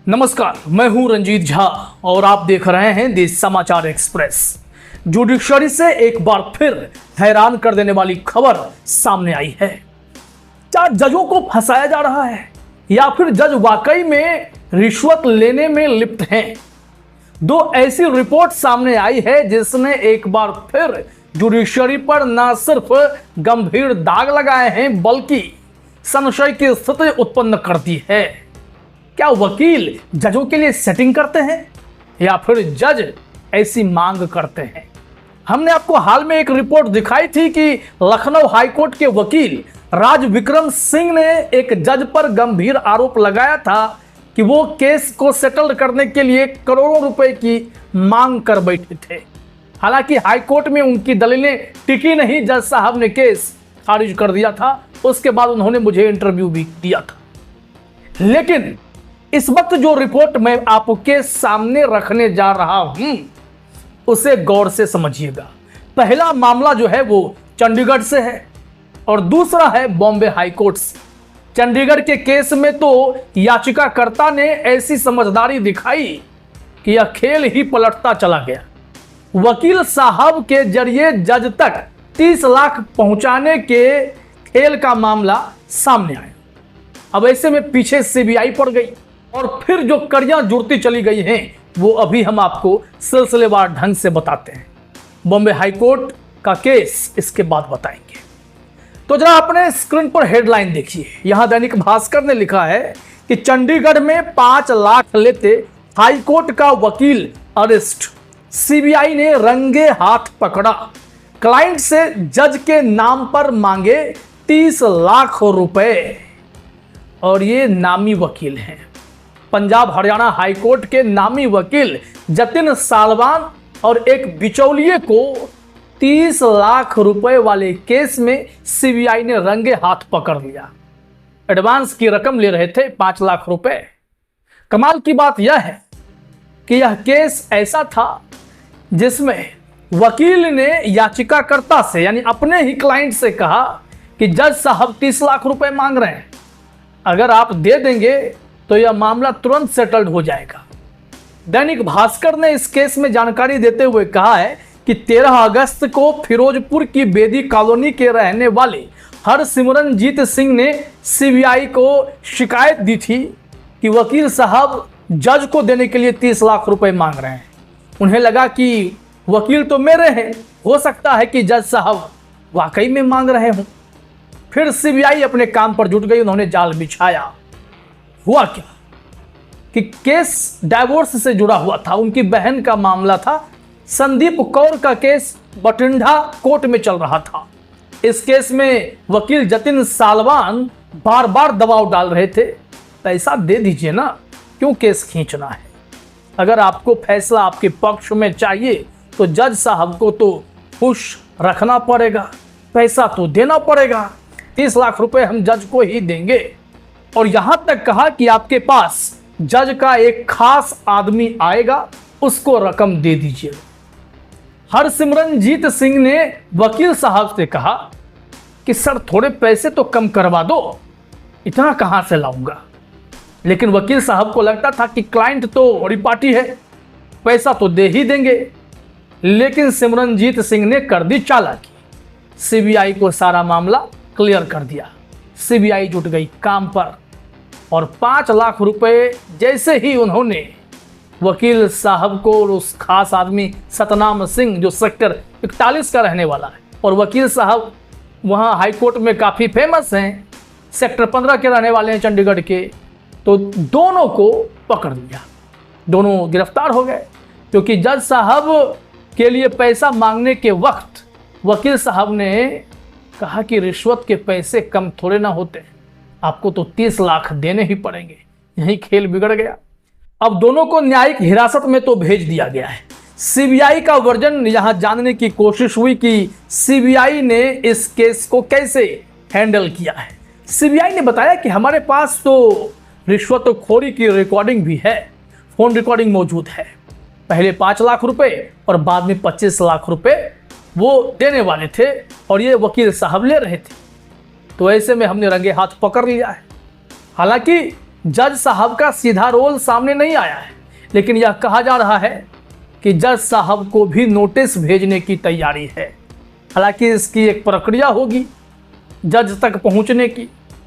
नमस्कार, मैं हूं रंजीत झा और आप देख रहे हैं देश समाचार एक्सप्रेस। जुडिशरी से एक बार फिर हैरान कर देने वाली खबर सामने आई है। क्या जजों को फंसाया जा रहा है या फिर जज वाकई में रिश्वत लेने में लिप्त हैं? दो ऐसी रिपोर्ट सामने आई है जिसने एक बार फिर जुडिशरी पर न सिर्फ गंभीर दाग लगाए हैं बल्कि संशय की स्थिति उत्पन्न कर दी है। क्या वकील जजों के लिए सेटिंग करते हैं या फिर जज ऐसी मांग करते हैं? हमने आपको हाल में एक रिपोर्ट दिखाई थी कि लखनऊ हाईकोर्ट के वकील राज विक्रम सिंह ने एक जज पर गंभीर आरोप लगाया था कि वो केस को सेटल करने के लिए करोड़ों रुपए की मांग कर बैठे थे। हालांकि हाईकोर्ट में उनकी दलीलें टिकी नहीं, जज साहब ने केस खारिज कर दिया था। उसके बाद उन्होंने मुझे इंटरव्यू भी दिया था। लेकिन इस वक्त जो रिपोर्ट मैं आपके सामने रखने जा रहा हूं उसे गौर से समझिएगा। पहला मामला जो है वो चंडीगढ़ से है और दूसरा है बॉम्बे हाईकोर्ट से। चंडीगढ़ के केस में तो याचिकाकर्ता ने ऐसी समझदारी दिखाई कि यह खेल ही पलटता चला गया। वकील साहब के जरिए जज तक 30 लाख पहुंचाने के खेल का मामला सामने आया। अब ऐसे में पीछे सीबीआई पड़ गई और फिर जो कड़ियां जुड़ती चली गई हैं वो अभी हम आपको सिलसिलेवार ढंग से बताते हैं। बॉम्बे हाईकोर्ट का केस इसके बाद बताएंगे। तो जरा अपने स्क्रीन पर हेडलाइन देखिए। यहां दैनिक भास्कर ने लिखा है कि चंडीगढ़ में 5 लाख लेते हाईकोर्ट का वकील अरेस्ट, सीबीआई ने रंगे हाथ पकड़ा। क्लाइंट से जज के नाम पर मांगे 30 लाख रुपए और ये नामी वकील हैं। पंजाब हरियाणा हाईकोर्ट के नामी वकील जतिन सालवान और एक बिचौलिए को 30 लाख रुपए वाले केस में सीबीआई ने रंगे हाथ पकड़ लिया। एडवांस की रकम ले रहे थे 5 लाख रुपए। कमाल की बात यह है कि यह केस ऐसा था जिसमें वकील ने याचिकाकर्ता से यानी अपने ही क्लाइंट से कहा कि जज साहब 30 लाख रुपए मांग रहे हैं, अगर आप दे देंगे तो यह मामला तुरंत सेटल्ड हो जाएगा। दैनिक भास्कर ने इस केस में जानकारी देते हुए कहा है कि 13 अगस्त को फिरोजपुर की बेदी कॉलोनी के रहने वाले हरसिमरनजीत सिंह ने सीबीआई को शिकायत दी थी कि वकील साहब जज को देने के लिए 30 लाख रुपए मांग रहे हैं। उन्हें लगा कि वकील तो मेरे हैं, हो सकता है कि जज साहब वाकई में मांग रहे हों। फिर सीबीआई अपने काम पर जुट गई, उन्होंने जाल बिछाया। हुआ क्या कि केस डाइवोर्स से जुड़ा हुआ था। उनकी बहन का मामला था। संदीप कौर का केस बठिंडा कोर्ट में चल रहा था। इस केस में वकील जतिन सालवान बार बार दबाव डाल रहे थे, पैसा दे दीजिए ना, क्यों केस खींचना है। अगर आपको फैसला आपके पक्ष में चाहिए तो जज साहब को तो खुश रखना पड़ेगा, पैसा तो देना पड़ेगा। 30 लाख रुपए हम जज को ही देंगे। और यहां तक कहा कि आपके पास जज का एक खास आदमी आएगा, उसको रकम दे दीजिए। हरसिमरनजीत सिंह ने वकील साहब से कहा कि सर थोड़े पैसे तो कम करवा दो, इतना कहां से लाऊंगा। लेकिन वकील साहब को लगता था कि क्लाइंट तो बड़ी पार्टी है, पैसा तो दे ही देंगे। लेकिन सिमरनजीत सिंह ने कर दी चालाकी, सीबीआई को सारा मामला क्लियर कर दिया। सीबीआई जुट गई काम पर और 5 लाख रुपए जैसे ही उन्होंने वकील साहब को और उस खास आदमी सतनाम सिंह जो सेक्टर 41 का रहने वाला है, और वकील साहब वहाँ हाईकोर्ट में काफ़ी फेमस हैं, सेक्टर 15 के रहने वाले हैं चंडीगढ़ के, तो दोनों को पकड़ लिया। दोनों गिरफ्तार हो गए क्योंकि जज साहब के लिए पैसा मांगने के वक्त वकील साहब ने कहा कि रिश्वत के पैसे कम थोड़े ना होते, आपको तो 30 लाख देने ही पड़ेंगे। यही खेल बिगड़ गया। अब दोनों को न्यायिक हिरासत में तो भेज दिया गया है। सीबीआई का वर्जन यहां जानने की कोशिश हुई कि सीबीआई ने इस केस को कैसे हैंडल किया है। सीबीआई ने बताया कि हमारे पास तो रिश्वतखोरी की रिकॉर्डिंग भी है, फोन रिकॉर्डिंग मौजूद है। पहले 5 लाख रुपए और बाद में 25 लाख रुपए वो देने वाले थे और ये वकील साहब ले रहे थे। तो ऐसे में हमने रंगे हाथ पकड़ लिया है। हालांकि जज साहब का सीधा रोल सामने नहीं आया है, लेकिन यह कहा जा रहा है कि जज साहब को भी नोटिस भेजने की तैयारी है। हालांकि इसकी एक प्रक्रिया होगी जज तक पहुंचने की,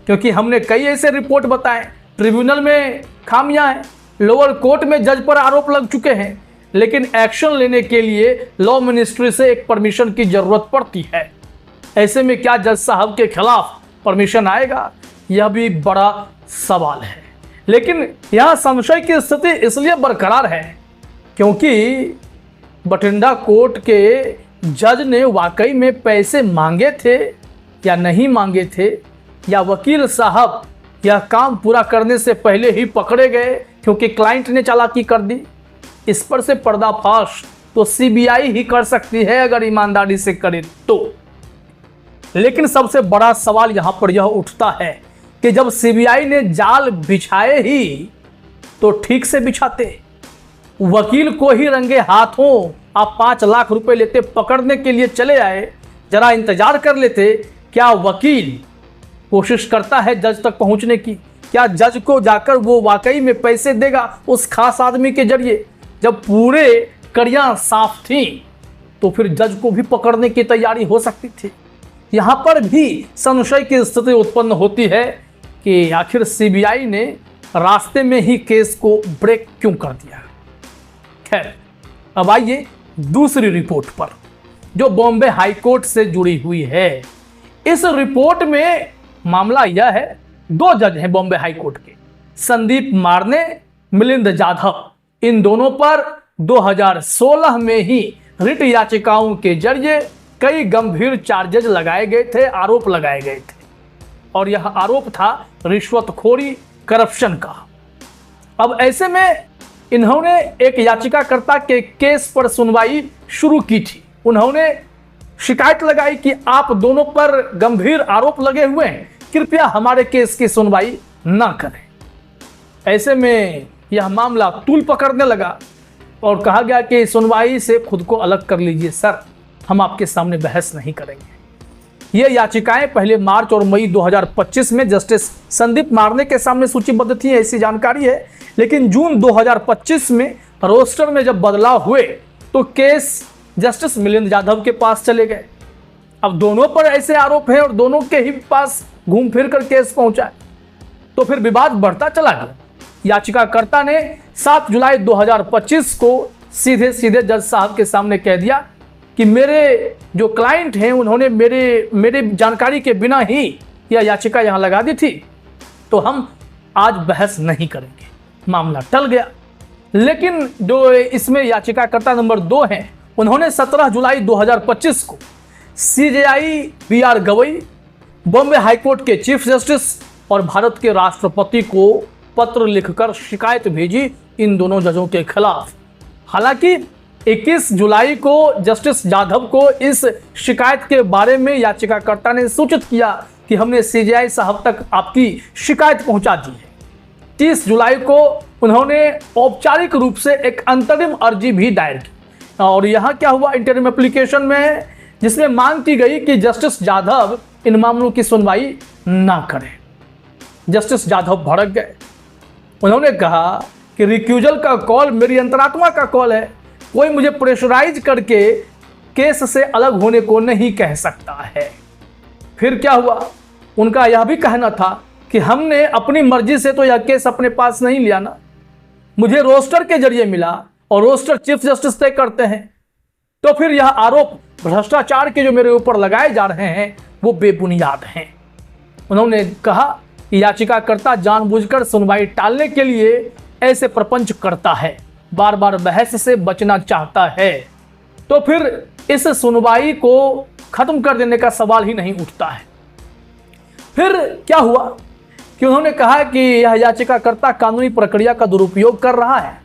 क्योंकि हमने कई ऐसे रिपोर्ट बताए, ट्रिब्यूनल में खामियां हैं, लोअर कोर्ट में जज पर आरोप लग चुके हैं, लेकिन एक्शन लेने के लिए लॉ मिनिस्ट्री से एक परमिशन की जरूरत पड़ती है। ऐसे में क्या जज साहब के खिलाफ परमिशन आएगा, यह भी बड़ा सवाल है। लेकिन यह संशय की स्थिति इसलिए बरकरार है क्योंकि बठिंडा कोर्ट के जज ने वाकई में पैसे मांगे थे या नहीं मांगे थे, या वकील साहब यह काम पूरा करने से पहले ही पकड़े गए क्योंकि क्लाइंट ने चालाकी कर दी। इस पर से पर्दाफाश तो सीबीआई ही कर सकती है अगर ईमानदारी से करे तो। लेकिन सबसे बड़ा सवाल यहां पर यह उठता है कि जब सीबीआई ने जाल बिछाए ही तो ठीक से बिछाते, वकील को ही रंगे हाथों आप 5 लाख रुपए लेते पकड़ने के लिए चले आए, जरा इंतजार कर लेते। क्या वकील कोशिश करता है जज तक पहुंचने की? क्या जज को जाकर वो वाकई में पैसे देगा उस खास आदमी के जरिए? जब पूरे कड़ियां साफ थी तो फिर जज को भी पकड़ने की तैयारी हो सकती थी। यहां पर भी संशय की स्थिति उत्पन्न होती है कि आखिर सीबीआई ने रास्ते में ही केस को ब्रेक क्यों कर दिया। खैर, अब आइए दूसरी रिपोर्ट पर जो बॉम्बे हाई कोर्ट से जुड़ी हुई है। इस रिपोर्ट में मामला यह है, 2 जज हैं बॉम्बे हाई कोर्ट के, संदीप मारने, मिलिंद जाधव। इन दोनों पर 2016 में ही रिट याचिकाओं के जरिए कई गंभीर चार्जेज लगाए गए थे, आरोप लगाए गए थे, और यह आरोप था रिश्वतखोरी, करप्शन का। अब ऐसे में इन्होंने एक याचिकाकर्ता के केस पर सुनवाई शुरू की थी। उन्होंने शिकायत लगाई कि आप दोनों पर गंभीर आरोप लगे हुए हैं, कृपया हमारे केस की सुनवाई ना करें। ऐसे में यह मामला तूल पकड़ने लगा और कहा गया कि सुनवाई से खुद को अलग कर लीजिए सर, हम आपके सामने बहस नहीं करेंगे। ये याचिकाएं पहले मार्च और मई 2025 में जस्टिस संदीप मारने के सामने सूचीबद्ध थी, ऐसी जानकारी है। लेकिन जून 2025 में रोस्टर में जब बदलाव हुए तो केस जस्टिस मिलिंद जाधव के पास चले गए। अब दोनों पर ऐसे आरोप हैं और दोनों के ही पास घूम फिर कर केस पहुंचा है, तो फिर विवाद बढ़ता चला गया। याचिकाकर्ता ने 7 जुलाई 2025 को सीधे सीधे जज साहब के सामने कह दिया कि मेरे जो क्लाइंट हैं उन्होंने मेरे जानकारी के बिना ही यह याचिका यहाँ लगा दी थी, तो हम आज बहस नहीं करेंगे। मामला टल गया। लेकिन जो इसमें याचिकाकर्ता नंबर 2 हैं, उन्होंने 17 जुलाई 2025 को CJI BR Gavai, Bombay high court के चीफ जस्टिस और भारत के राष्ट्रपति को पत्र लिखकर शिकायत भेजी इन दोनों जजों के खिलाफ। हालांकि 21 जुलाई को जस्टिस जाधव को इस शिकायत के बारे में याचिकाकर्ता ने सूचित किया कि हमने सीजेआई साहब तक आपकी शिकायत पहुंचा दी है। 30 जुलाई को उन्होंने औपचारिक रूप से एक अंतरिम अर्जी भी दायर की, और यहाँ क्या हुआ इंटरिम एप्लीकेशन में, जिसमें मांग की गई कि जस्टिस जाधव इन मामलों की सुनवाई ना करें। जस्टिस जाधव भड़क गए। उन्होंने कहा कि रिक्यूजल का कॉल मेरी अंतरात्मा का कॉल है, कोई मुझे प्रेशराइज करके केस से अलग होने को नहीं कह सकता है। फिर क्या हुआ, उनका यह भी कहना था कि हमने अपनी मर्जी से तो यह केस अपने पास नहीं लिया ना, मुझे रोस्टर के जरिए मिला और रोस्टर चीफ जस्टिस तय करते हैं, तो फिर यह आरोप भ्रष्टाचार के जो मेरे ऊपर लगाए जा रहे हैं वो बेबुनियाद हैं। उन्होंने कहा कि याचिकाकर्ता जानबूझकर सुनवाई टालने के लिए ऐसे प्रपंच करता है, बार बार बहस से बचना चाहता है, तो फिर इस सुनवाई को खत्म कर देने का सवाल ही नहीं उठता है। फिर क्या हुआ कि उन्होंने कहा कि यह याचिकाकर्ता कानूनी प्रक्रिया का दुरुपयोग कर रहा है,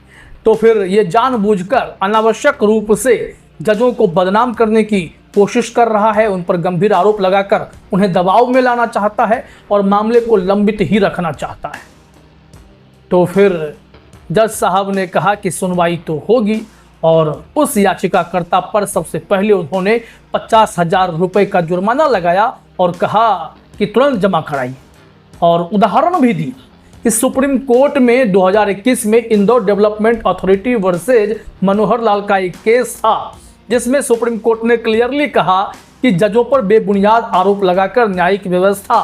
तो फिर यह जानबूझकर अनावश्यक रूप से जजों को बदनाम करने की कोशिश कर रहा है, उन पर गंभीर आरोप लगाकर उन्हें दबाव में लाना चाहता है और मामले को लंबित ही रखना चाहता है। तो फिर जज साहब ने कहा कि सुनवाई तो होगी, और उस याचिकाकर्ता पर सबसे पहले उन्होंने 50,000 रुपये का जुर्माना लगाया और कहा कि तुरंत जमा कराइए, और उदाहरण भी दिया कि सुप्रीम कोर्ट में 2021 में Indore development authority versus Manohar Lal का एक केस था, जिसमें सुप्रीम कोर्ट ने क्लियरली कहा कि जजों पर बेबुनियाद आरोप लगाकर न्यायिक व्यवस्था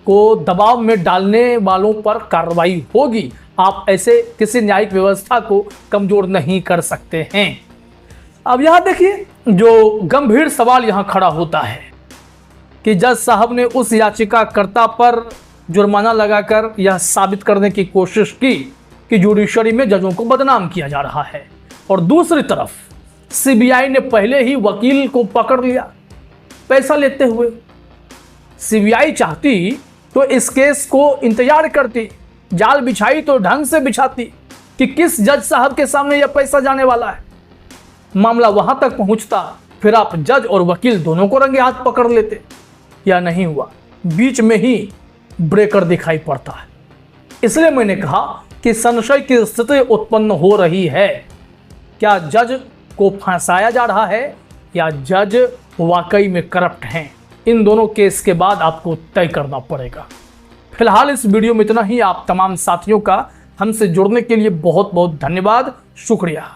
को दबाव में डालने वालों पर कार्रवाई होगी। आप ऐसे किसी न्यायिक व्यवस्था को कमजोर नहीं कर सकते हैं। अब यहां देखिए, जो गंभीर सवाल यहां खड़ा होता है कि जज साहब ने उस याचिकाकर्ता पर जुर्माना लगाकर यह साबित करने की कोशिश की कि जुडिशरी में जजों को बदनाम किया जा रहा है, और दूसरी तरफ सीबीआई ने पहले ही वकील को पकड़ लिया पैसा लेते हुए। सीबीआई चाहती तो इस केस को इंतजार करती, जाल बिछाई तो ढंग से बिछाती कि किस जज साहब के सामने यह पैसा जाने वाला है। मामला वहां तक पहुंचता, फिर आप जज और वकील दोनों को रंगे हाथ पकड़ लेते। या नहीं हुआ, बीच में ही ब्रेकर दिखाई पड़ता है। इसलिए मैंने कहा कि संशय की स्थिति उत्पन्न हो रही है। क्या जज को फंसाया जा रहा है या जज वाकई में करप्ट हैं? इन दोनों केस के बाद आपको तय करना पड़ेगा। फिलहाल इस वीडियो में इतना ही। आप तमाम साथियों का हमसे जुड़ने के लिए बहुत बहुत धन्यवाद, शुक्रिया।